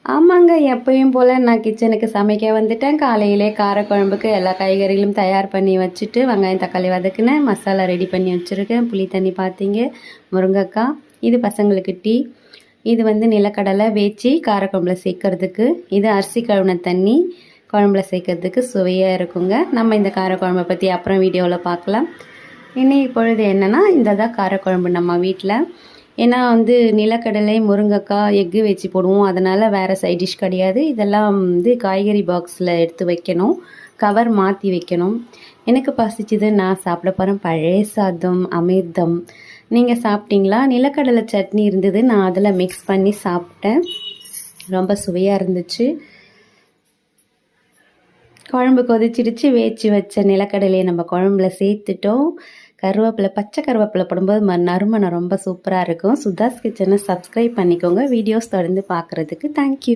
ஆமாங்க, எப்பயும் போல் நான் கிச்சனுக்கு சமைக்க வந்துட்டேன். காலையிலே காரக்குழம்புக்கு எல்லா காய்கறிகளும் தயார் பண்ணி வச்சுட்டு, வெங்காயம் தக்காளி வதக்குனேன், மசாலா ரெடி பண்ணி வச்சுருக்கேன். புளி தண்ணி பார்த்தீங்க, முருங்கைக்காய், இது பசங்களுக்கு டீ, இது வந்து நிலக்கடலை வேச்சி காரக்குழம்புல சேர்க்கறதுக்கு, இது அரிசி கழுவின தண்ணி குழம்புல சேர்க்கறதுக்கு சுவையாக இருக்குங்க. நம்ம இந்த காரக்குழம்பை பற்றி அப்புறம் வீடியோவில் பார்க்கலாம். இன்னைக்கு பொழுது என்னென்னா, இந்த தான் காரக்குழம்பு நம்ம வீட்டில். ஏன்னா வந்து நிலக்கடலை முருங்கைக்காய் எக்கு வச்சு போடுவோம், அதனால் வேறு சைட் டிஷ் கிடையாது. இதெல்லாம் வந்து காய்கறி பாக்ஸில் எடுத்து வைக்கணும், கவர் மாற்றி வைக்கணும். எனக்கு பசிச்சுது, நான் சாப்பிட போகிறேன் பழைய சாதம் அமிர்தம். நீங்கள் சாப்பிட்டீங்களா? நிலக்கடலை சட்னி இருந்தது, நான் அதில் மிக்ஸ் பண்ணி சாப்பிட்டேன், ரொம்ப சுவையாக இருந்துச்சு. குழம்பு கொதிச்சிடுச்சு, வேச்சு வச்ச நிலக்கடலையை நம்ம குழம்புல சேர்த்துட்டோம். கருவேப்பிலை, பச்சை கருவேப்பிலை போடும்போது நறுமணம் ரொம்ப சூப்பராக இருக்கும். சுதாஸ் கிச்சனை சப்ஸ்கிரைப் பண்ணிக்கோங்க. வீடியோஸ் தொடர்ந்து பார்க்குறதுக்கு தேங்க்யூ.